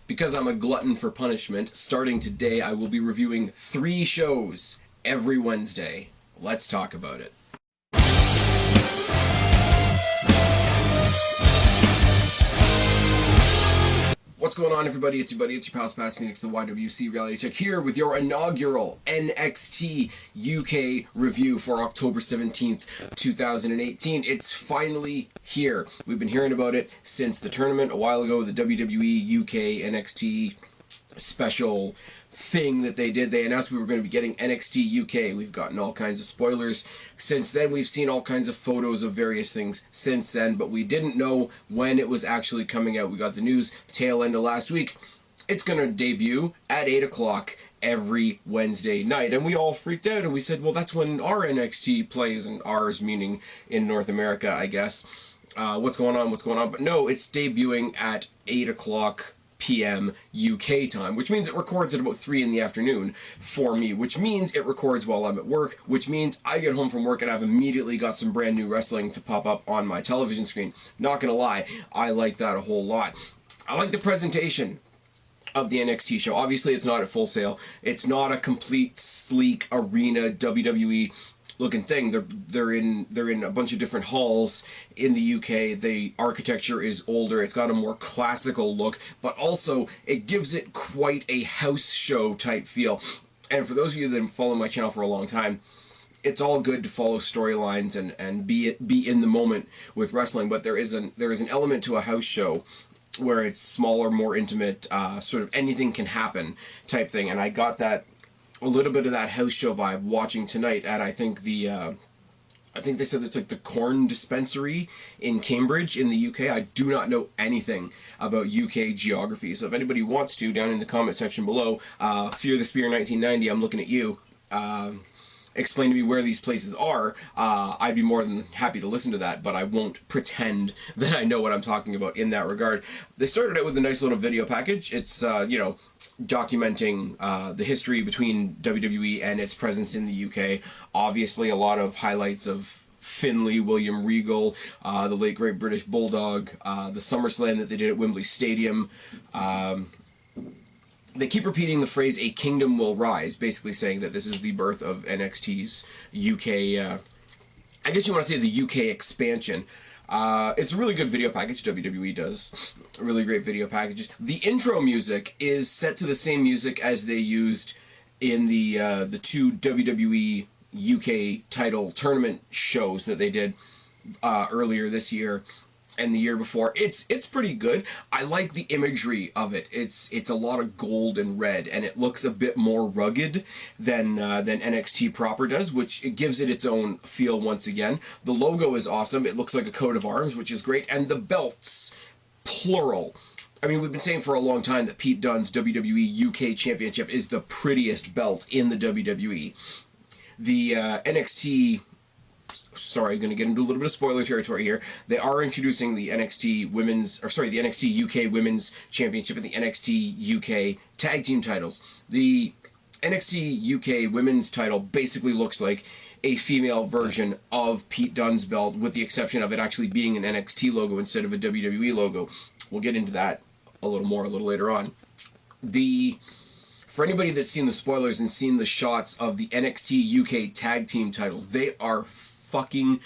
Because I'm a glutton for punishment, starting today I will be reviewing 3 shows every Wednesday. Let's talk about it. What's going on, everybody? It's your buddy, it's your pal Spaz Phoenix, the YWC Reality Check, here with your inaugural NXT UK review for October 17th, 2018. It's finally here. We've been hearing about it since the tournament a while ago, the WWE UK NXT special thing that they did. They announced we were going to be getting NXT UK. We've gotten all kinds of spoilers since then. We've seen all kinds of photos of various things since then, but we didn't know when it was actually coming out. We got the news tail end of last week. It's going to debut at 8 o'clock every Wednesday night, and we all freaked out and we said, well, that's when our NXT plays, and ours meaning in North America, I guess. What's going on? But no, it's debuting at 8 o'clock p.m. UK time, which means it records at about 3 in the afternoon for me, which means it records while I'm at work, which means I get home from work and I've immediately got some brand new wrestling to pop up on my television screen. Not gonna lie, I like that a whole lot. I like the presentation of the NXT show. Obviously, it's not at Full Sail. It's not a complete, sleek arena WWE looking thing. They're in a bunch of different halls in the UK. The architecture is older. It's got a more classical look, but also it gives it quite a house show type feel. And for those of you that have followed my channel for a long time, it's all good to follow storylines and be in the moment with wrestling, but there is an element to a house show where it's smaller, more intimate, sort of anything can happen type thing. And I got that, a little bit of that house show vibe watching tonight at, I think they said it's like the Corn Dispensary in Cambridge in the UK. I do not know anything about UK geography, so if anybody wants to, down in the comment section below, Fear the Spear 1990, I'm looking at you, explain to me where these places are. I'd be more than happy to listen to that, but I won't pretend that I know what I'm talking about in that regard. They started out with a nice little video package. It's, you know, documenting the history between WWE and its presence in the UK. Obviously, a lot of highlights of Finlay, William Regal, the late great British Bulldog, the SummerSlam that they did at Wembley Stadium. They keep repeating the phrase, "A kingdom will rise," basically saying that this is the birth of NXT's UK, I guess you want to say the UK expansion. It's a really good video package. WWE does really great video packages. The intro music is set to the same music as they used in the 2 WWE UK title tournament shows that they did earlier this year and the year before. It's pretty good. I like the imagery of it. It's a lot of gold and red, and it looks a bit more rugged than NXT proper does, which it gives it its own feel once again. The logo is awesome. It looks like a coat of arms, which is great, and the belts, plural. I mean, we've been saying for a long time that Pete Dunne's WWE UK Championship is the prettiest belt in the WWE. The NXT... Sorry, I'm going to get into a little bit of spoiler territory here. They are introducing the NXT the NXT UK Women's Championship and the NXT UK Tag Team titles. The NXT UK Women's title basically looks like a female version of Pete Dunne's belt, with the exception of it actually being an NXT logo instead of a WWE logo. We'll get into that a little later on. For anybody that's seen the spoilers and seen the shots of the NXT UK Tag Team titles, they are fucking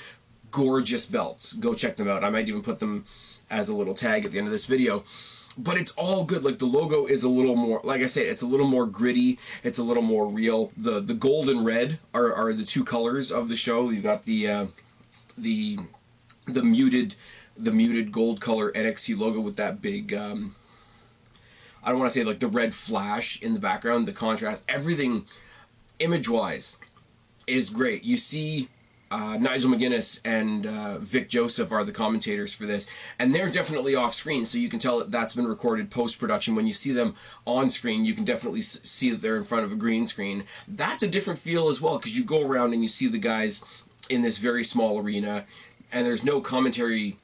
gorgeous belts. Go check them out. I might even put them as a little tag at the end of this video. But it's all good. Like, the logo is a little more, like I said, it's a little more gritty. It's a little more real. The gold and red are the 2 colors of the show. You've got the muted gold color NXT logo with that big, I don't want to say like the red flash in the background, the contrast, everything image-wise is great. You see Nigel McGuinness and Vic Joseph are the commentators for this, and they're definitely off screen, so you can tell that that's been recorded post-production. When you see them on screen, you can definitely see that they're in front of a green screen. That's a different feel as well, because you go around and you see the guys in this very small arena, and there's no commentary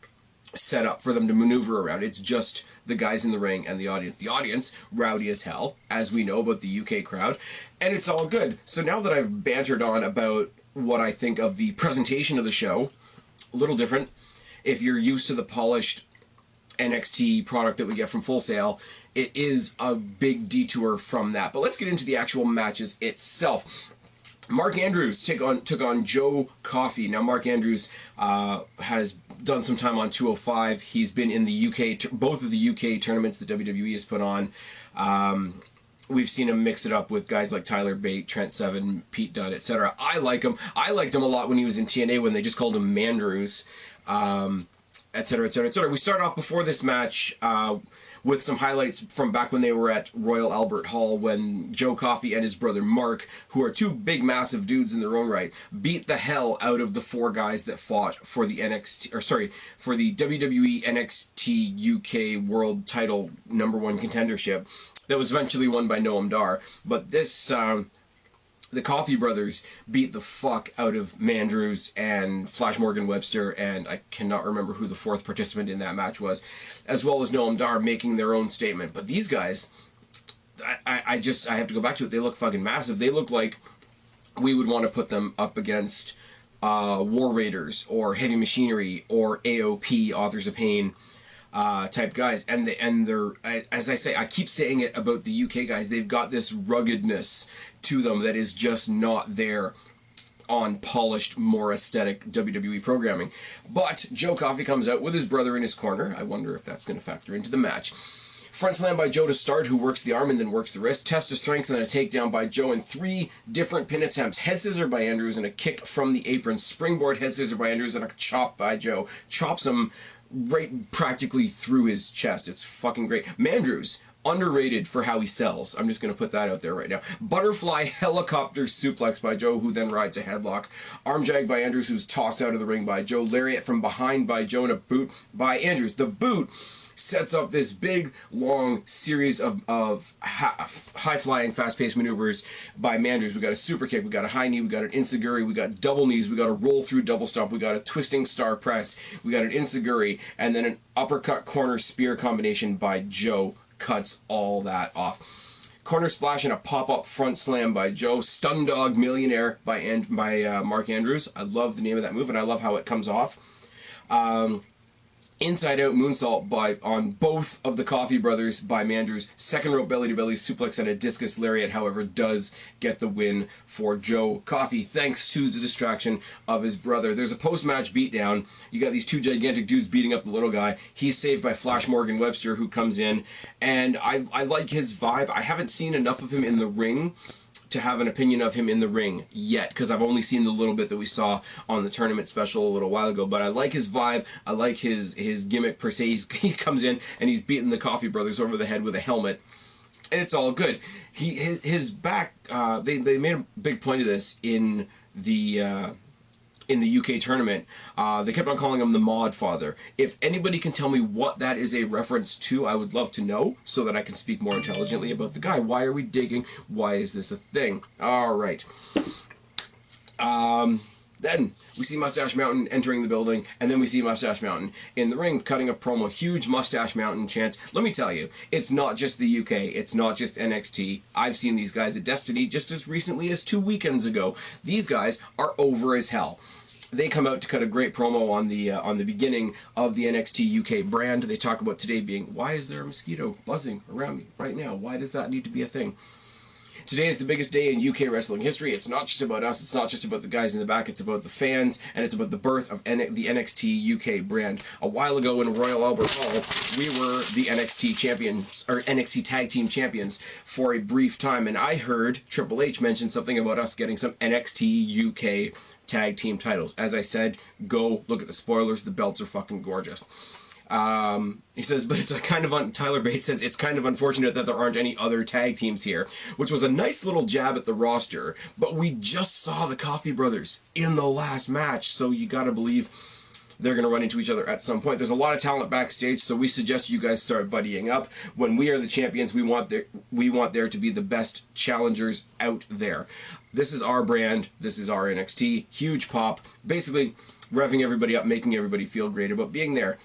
set up for them to maneuver around. It's just the guys in the ring and the audience. The audience, rowdy as hell, as we know about the UK crowd, and it's all good. So now that I've bantered on about what I think of the presentation of the show, a little different. If you're used to the polished NXT product that we get from Full Sail, it is a big detour from that. But let's get into the actual matches itself. Mark Andrews took on Joe Coffey. Now, Mark Andrews has done some time on 205. He's been in the UK, both of the UK tournaments that WWE has put on. We've seen him mix it up with guys like Tyler Bate, Trent Seven, Pete Dunne, etc. I like him. I liked him a lot when he was in TNA, when they just called him Mandrews, etc., etc., etc. We start off before this match with some highlights from back when they were at Royal Albert Hall, when Joe Coffey and his brother Mark, who are two big, massive dudes in their own right, beat the hell out of the four guys that fought for the for the WWE NXT UK World Title #1 contendership that was eventually won by Noam Dar. But this, the Coffey brothers beat the fuck out of Mandrews and Flash Morgan Webster, and I cannot remember who the fourth participant in that match was, as well as Noam Dar, making their own statement. But these guys, I have to go back to it. They look fucking massive. They look like we would want to put them up against War Raiders or Heavy Machinery or AOP, Authors of Pain type guys. And they're, as I say, I keep saying it about the UK guys, they've got this ruggedness to them that is just not there on polished, more aesthetic WWE programming. But Joe Coffey comes out with his brother in his corner. I wonder if that's going to factor into the match. Front slam by Joe to start, who works the arm and then works the wrist. Test of strengths and then a takedown by Joe in 3 different pin attempts. Head scissor by Andrews and a kick from the apron. Springboard head scissor by Andrews and a chop by Joe. Chops him right practically through his chest. It's fucking great. Mandrews, underrated for how he sells. I'm just going to put that out there right now. Butterfly helicopter suplex by Joe, who then rides a headlock. Arm drag by Andrews, who's tossed out of the ring by Joe. Lariat from behind by Joe, and a boot by Andrews. The boot sets up this big, long series of high-flying, fast-paced maneuvers by Mandrews. We got a super kick, we got a high knee, we got an enziguri, we got double knees, we got a roll-through double stomp, we got a twisting star press, we got an enziguri, and then an uppercut corner spear combination by Joe. Cuts all that off. Corner splash and a pop-up front slam by Joe. Stun Dog Millionaire by Mark Andrews. I love the name of that move, and I love how it comes off. Inside out moonsault on both of the Coffey brothers by Mandrews. Second rope belly to belly suplex and a discus lariat, however, does get the win for Joe Coffey, thanks to the distraction of his brother. There's a post-match beatdown. You got these two gigantic dudes beating up the little guy. He's saved by Flash Morgan Webster, who comes in, and I like his vibe. I haven't seen enough of him in the ring to have an opinion of him in the ring yet, because I've only seen the little bit that we saw on the tournament special a little while ago. But I like his vibe. I like his gimmick per se. He comes in and he's beating the Coffey brothers over the head with a helmet, and it's all good. His back. They made a big point of this in the UK tournament. They kept on calling him the Mod Father. If anybody can tell me what that is a reference to, I would love to know, so that I can speak more intelligently about the guy. Why are we digging? Why is this a thing? Alright. Then we see Mustache Mountain entering the building, and then we see Mustache Mountain in the ring cutting a promo. Huge Mustache Mountain chants. Let me tell you, it's not just the UK, it's not just NXT. I've seen these guys at Destiny just as recently as 2 weekends ago. These guys are over as hell. They come out to cut a great promo on the beginning of the NXT UK brand. They talk about today being, why is there a mosquito buzzing around me right now? Why does that need to be a thing? Today is the biggest day in UK wrestling history. It's not just about us. It's not just about the guys in the back. It's about the fans, and it's about the birth of the NXT UK brand. A while ago in Royal Albert Hall, we were the NXT champions, or NXT Tag Team Champions, for a brief time, and I heard Triple H mention something about us getting some NXT UK tag team titles. As I said, go look at the spoilers. The belts are fucking gorgeous. He says, but it's a kind of Tyler Bates says it's kind of unfortunate that there aren't any other tag teams here, which was a nice little jab at the roster, but we just saw the Coffey brothers in the last match, so you gotta believe they're going to run into each other at some point. There's a lot of talent backstage, so we suggest you guys start buddying up. When we are the champions, we want there to be the best challengers out there. This is our brand. This is our NXT. Huge pop. Basically, revving everybody up, making everybody feel great about being there.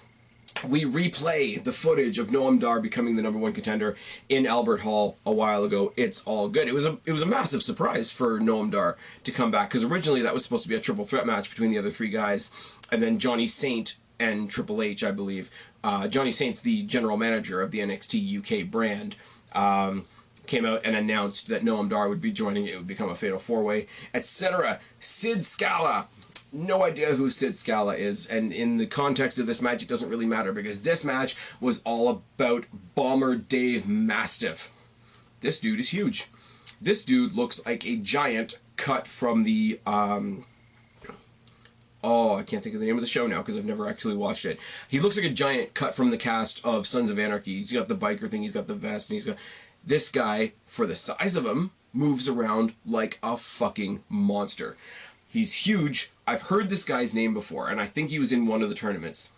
We replay the footage of Noam Dar becoming the #1 contender in Albert Hall a while ago. It's all good. It was a massive surprise for Noam Dar to come back, because originally that was supposed to be a triple threat match between the other three guys, and then Johnny Saint and Triple H, I believe. Johnny Saints, the general manager of the NXT UK brand, came out and announced that Noam Dar would be joining. It would become a fatal four-way, etc. Sid Scala. No idea who Sid Scala is, and in the context of this match, it doesn't really matter, because this match was all about Bomber Dave Mastiff. This dude is huge. This dude looks like a giant cut from the, oh, I can't think of the name of the show now, because I've never actually watched it. He looks like a giant cut from the cast of Sons of Anarchy. He's got the biker thing, he's got the vest, and he's got... This guy, for the size of him, moves around like a fucking monster. He's huge. I've heard this guy's name before, and I think he was in one of the tournaments.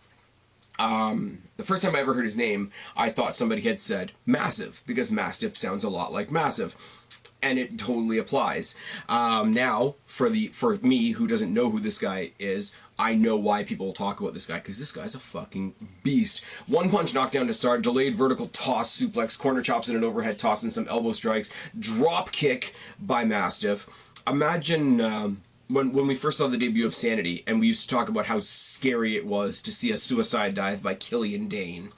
The first time I ever heard his name, I thought somebody had said Massive, because Mastiff sounds a lot like Massive. And it totally applies. Now, for me, who doesn't know who this guy is, I know why people talk about this guy, because this guy's a fucking beast. One punch knockdown to start, delayed vertical toss, suplex, corner chops and an overhead toss and some elbow strikes, drop kick by Mastiff. Imagine... When we first saw the debut of Sanity, and we used to talk about how scary it was to see a suicide dive by Killian Dane,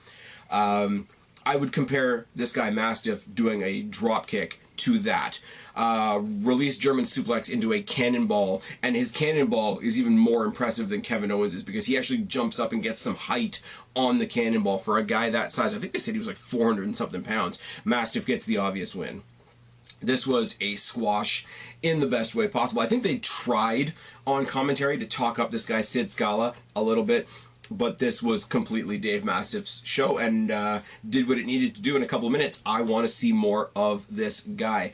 I would compare this guy Mastiff doing a drop kick to that. Release German suplex into a cannonball, and his cannonball is even more impressive than Kevin Owens' because he actually jumps up and gets some height on the cannonball for a guy that size. I think they said he was like 400 and something pounds. Mastiff gets the obvious win. This was a squash in the best way possible. I think they tried on commentary to talk up this guy Sid Scala a little bit, but this was completely Dave Mastiff's show and did what it needed to do in a couple of minutes. I want to see more of this guy.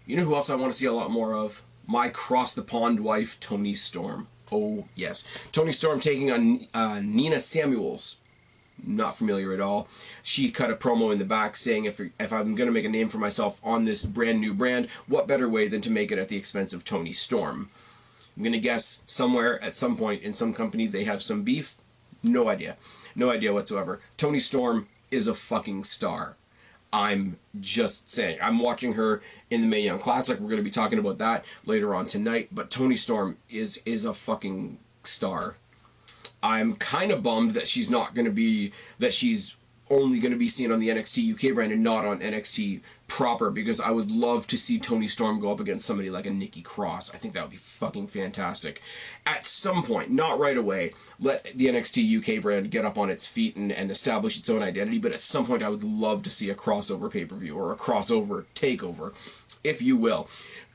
You know who else I want to see a lot more of? My cross-the-pond wife, Toni Storm. Oh, yes. Toni Storm taking on Nina Samuels. Not familiar at all. She cut a promo in the back saying, if I'm going to make a name for myself on this brand new brand, what better way than to make it at the expense of Toni Storm? I'm going to guess somewhere at some point in some company they have some beef. No idea. No idea whatsoever. Toni Storm is a fucking star. I'm just saying. I'm watching her in the Mae Young Classic. We're going to be talking about that later on tonight. But Toni Storm is a fucking star. I'm kind of bummed that she's not going to be, that she's only going to be seen on the NXT UK brand and not on NXT proper, because I would love to see Toni Storm go up against somebody like a Nikki Cross. I think that would be fucking fantastic. At some point, not right away, let the NXT UK brand get up on its feet and establish its own identity, but at some point I would love to see a crossover pay-per-view or a crossover takeover, if you will.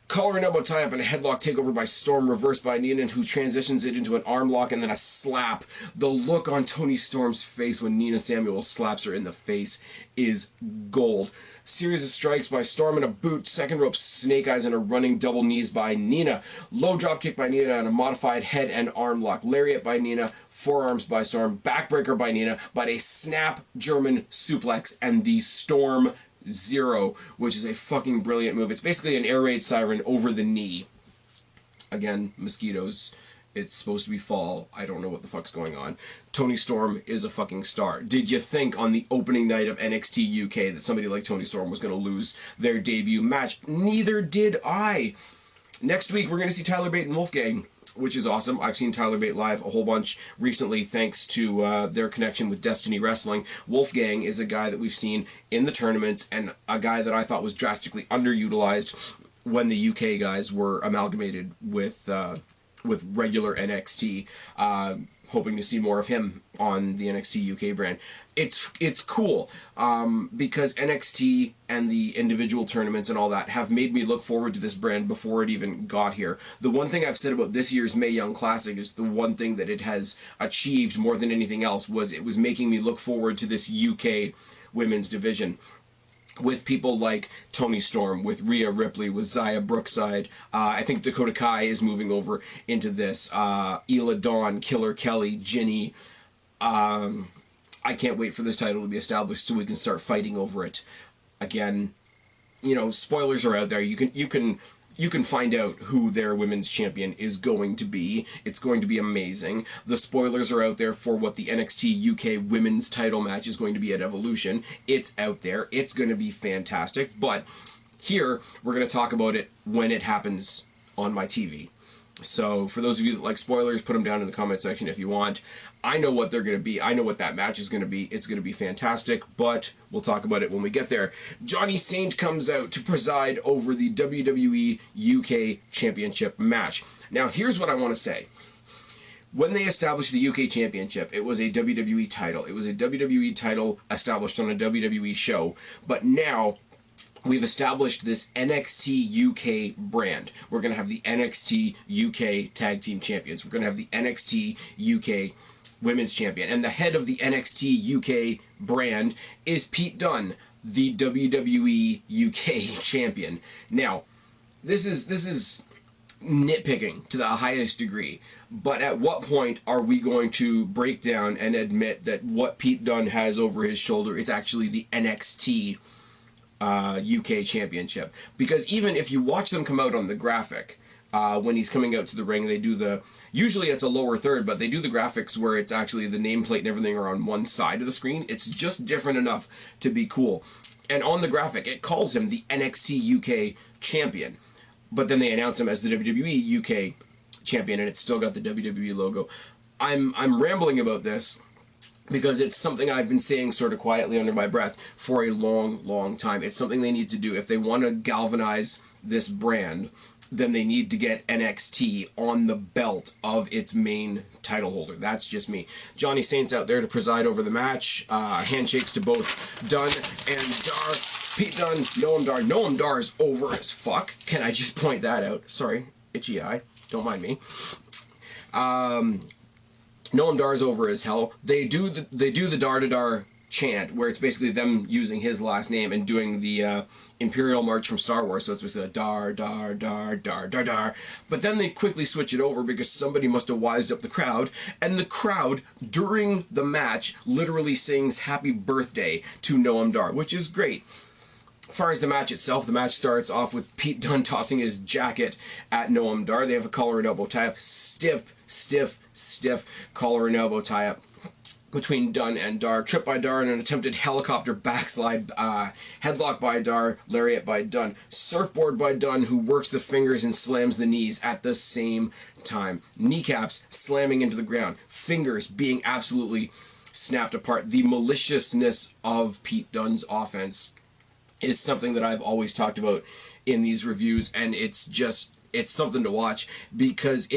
Collar and elbow tie-up and a headlock takeover by Storm, reversed by Nina, who transitions it into an arm lock and then a slap. The look on Toni Storm's face when Nina Samuels slaps her in the face is gold. Series of strikes by Storm and a boot, second rope snake eyes and a running double knees by Nina. Low drop kick by Nina and a modified head and arm lock. Lariat by Nina, forearms by Storm, backbreaker by Nina, but a snap German suplex and the Storm Zero, which is a fucking brilliant move. It's basically an air raid siren over the knee. Again, mosquitoes. It's supposed to be fall. I don't know what the fuck's going on. Toni Storm is a fucking star. Did you think on the opening night of NXT UK that somebody like Toni Storm was going to lose their debut match? Neither did I. Next week, we're going to see Tyler Bate and Wolfgang, which is awesome. I've seen Tyler Bate live a whole bunch recently thanks to their connection with Destiny Wrestling. Wolfgang is a guy that we've seen in the tournaments and a guy that I thought was drastically underutilized when the UK guys were amalgamated with regular NXT. Hoping to see more of him on the NXT UK brand. It's cool because NXT and the individual tournaments and all that have made me look forward to this brand before it even got here. The one thing I've said about this year's Mae Young Classic is the one thing that it has achieved more than anything else was it was making me look forward to this UK women's division. With people like Toni Storm, with Rhea Ripley, with Zaya Brookside. I think Dakota Kai is moving over into this. Ela Dawn, Killer Kelly, Ginny. I can't wait for this title to be established so we can start fighting over it. Again, you know, spoilers are out there. You can find out who their women's champion is going to be. It's going to be amazing. The spoilers are out there for what the NXT UK women's title match is going to be at Evolution. It's out there. It's going to be fantastic. But here, we're going to talk about it when it happens on my TV. So for those of you that like spoilers, put them down in the comment section if you want. I know what they're going to be. I know what that match is going to be. It's going to be fantastic, but we'll talk about it when we get there. Johnny Saint comes out to preside over the WWE UK Championship match. Now, here's what I want to say. When they established the UK Championship, it was a WWE title. It was a WWE title established on a WWE show, but now we've established this NXT UK brand. We're going to have the NXT UK Tag Team Champions. We're going to have the NXT UK Women's Champion. And the head of the NXT UK brand is Pete Dunne, the WWE UK Champion. Now, this is nitpicking to the highest degree, but at what point are we going to break down and admit that what Pete Dunne has over his shoulder is actually the NXT UK Championship? Because even if you watch them come out on the graphic, when he's coming out to the ring, they do the, usually it's a lower third, but they do the graphics where it's actually the nameplate and everything are on one side of the screen. It's just different enough to be cool. And on the graphic, it calls him the NXT UK Champion, but then they announce him as the WWE UK Champion, and it's still got the WWE logo. I'm rambling about this because it's something I've been saying sort of quietly under my breath for a long time. It's something they need to do. If they want to galvanize this brand, then they need to get NXT on the belt of its main title holder. That's just me. Johnny Saint's out there to preside over the match. Handshakes to both Dunne and Dar. Pete Dunne, Noam Dar. Noam Dar is over as fuck. Can I just point that out? Sorry, itchy eye. Don't mind me. Noam Dar is over as hell. They do the Dar to Dar chant, where it's basically them using his last name and doing the Imperial March from Star Wars. So it's basically a Dar, Dar, Dar, Dar, Dar, Dar. But then they quickly switch it over because somebody must have wised up the crowd, and the crowd during the match literally sings Happy Birthday to Noam Dar, which is great. As far as the match itself, the match starts off with Pete Dunne tossing his jacket at Noam Dar. They have a collar and elbow tie-up. Stiff collar and elbow tie-up between Dunne and Dar. Trip by Dar and an attempted helicopter backslide. Headlock by Dar, lariat by Dunne. Surfboard by Dunne, who works the fingers and slams the knees at the same time. Kneecaps slamming into the ground. Fingers being absolutely snapped apart. The maliciousness of Pete Dunne's offense is something that I've always talked about in these reviews, and it's something to watch because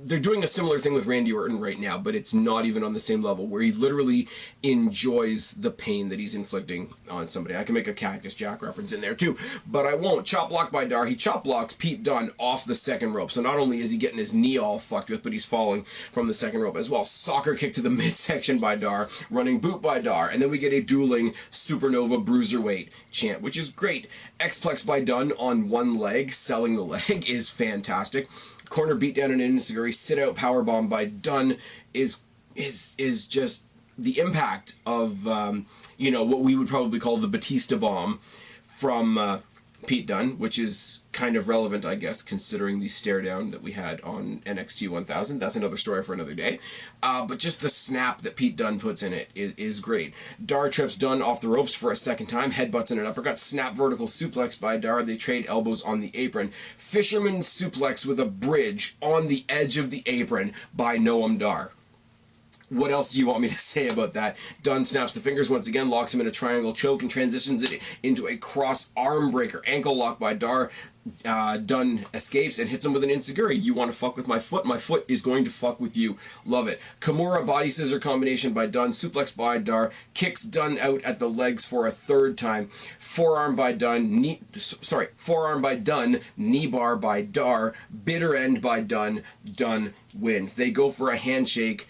they're doing a similar thing with Randy Orton right now, but it's not even on the same level, where he literally enjoys the pain that he's inflicting on somebody. I can make a Cactus Jack reference in there too, but I won't. Chop block by Dar. He chop blocks Pete Dunne off the second rope. So not only is he getting his knee all fucked with, but he's falling from the second rope as well. Soccer kick to the midsection by Dar. Running boot by Dar. And then we get a dueling Supernova Bruiserweight chant, which is great. X-Plex by Dunne on one leg. Selling the leg is fantastic. Corner beatdown and an enziguri, sit out powerbomb by Dunne is just the impact of you know, what we would probably call the Batista bomb from Pete Dunne, which is kind of relevant, I guess, considering the stare down that we had on NXT 1000. That's another story for another day. But just the snap that Pete Dunne puts in it is great. Dar trips Dunne off the ropes for a second time, headbutts in an uppercut, snap vertical suplex by Dar. They trade elbows on the apron. Fisherman suplex with a bridge on the edge of the apron by Noam Dar. What else do you want me to say about that? Dunne snaps the fingers once again, locks him in a triangle choke, and transitions it into a cross arm breaker. Ankle lock by Dar. Dunne escapes and hits him with an enziguri. You want to fuck with my foot? My foot is going to fuck with you. Love it. Kimura body scissor combination by Dunne. Suplex by Dar. Kicks Dunne out at the legs for a third time. Forearm by Dunne. Forearm by Dunne. Knee bar by Dar. Bitter end by Dunne. Dunne wins. They go for a handshake.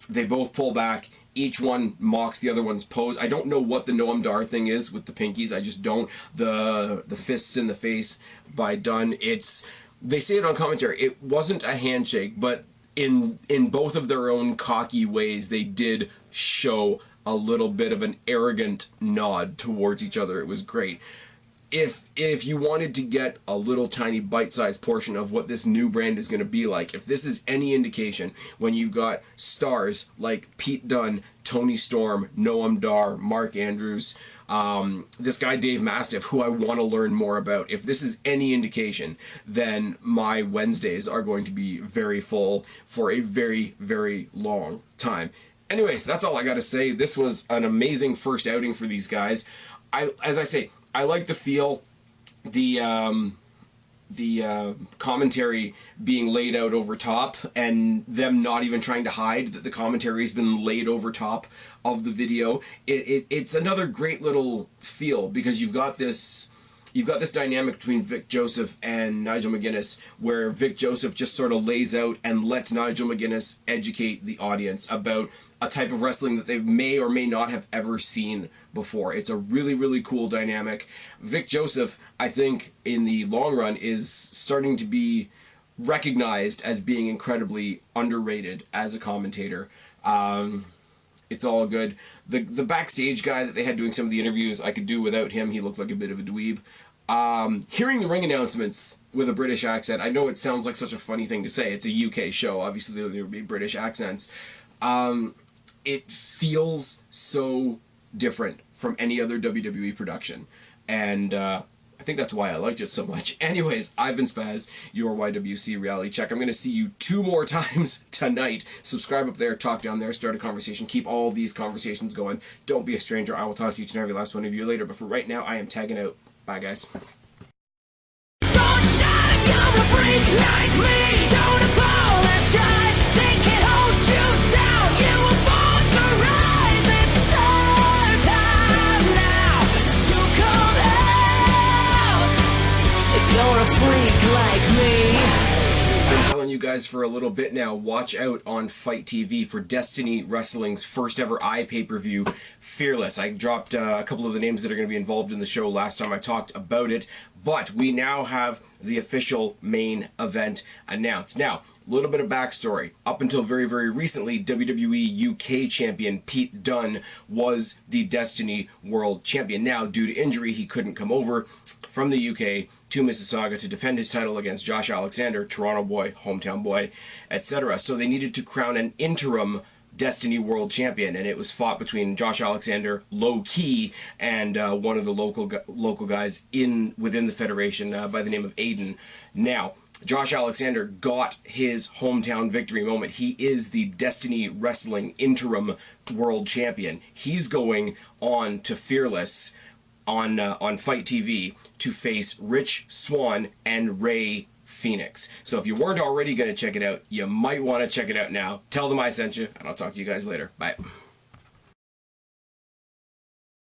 They both pull back. Each one mocks the other one's pose. I don't know what the Noam Dar thing is with the pinkies. I just don't. The fists in the face by Dunne. They say it on commentary. It wasn't a handshake, but in both of their own cocky ways, they did show a little bit of an arrogant nod towards each other. It was great. if you wanted to get a little tiny bite-sized portion of what this new brand is going to be like, if this is any indication, when you've got stars like Pete Dunne, Toni Storm, Noam Dar, Mark Andrews, this guy Dave Mastiff, who I want to learn more about, if this is any indication, then my Wednesdays are going to be very full for a very, very long time. Anyways, that's all I got to say. This was an amazing first outing for these guys. As I say, I like the feel, the commentary being laid out over top, and them not even trying to hide that the commentary has been laid over top of the video. It's another great little feel, because you've got this dynamic between Vic Joseph and Nigel McGuinness, where Vic Joseph just sort of lays out and lets Nigel McGuinness educate the audience about a type of wrestling that they may or may not have ever seen before. It's a really, really cool dynamic. Vic Joseph, I think, in the long run, is starting to be recognized as being incredibly underrated as a commentator. It's all good. The backstage guy that they had doing some of the interviews, I could do without him. He looked like a bit of a dweeb. Hearing the ring announcements with a British accent, I know it sounds like such a funny thing to say. It's a UK show. Obviously, there would be British accents. It feels so different from any other WWE production. And I think that's why I liked it so much. Anyways, I've been Spaz, your YWC Reality Check. I'm going to see you 2 more times tonight. Subscribe up there, talk down there, start a conversation. Keep all these conversations going. Don't be a stranger. I will talk to each and every last one of you later. But for right now, I am tagging out. Bye, guys. You guys for a little bit now. Watch out on Fight TV for Destiny Wrestling's first ever pay-per-view, Fearless. I dropped a couple of the names that are going to be involved in the show last time I talked about it, but we now have the official main event announced. Now, a little bit of backstory. Up until very, very recently, WWE UK champion Pete Dunne was the Destiny World Champion. Now, due to injury, he couldn't come over from the UK to Mississauga to defend his title against Josh Alexander, Toronto boy, hometown boy, etc. So they needed to crown an interim Destiny World Champion, and it was fought between Josh Alexander, low key, and one of the local guys within the federation by the name of Aiden. Now, Josh Alexander got his hometown victory moment. He is the Destiny Wrestling interim world champion. He's going on to Fearless on Fight TV to face Rich Swann and Ray Phoenix. So if you weren't already going to check it out, you might want to check it out now. Tell them I sent you, and I'll talk to you guys later. Bye.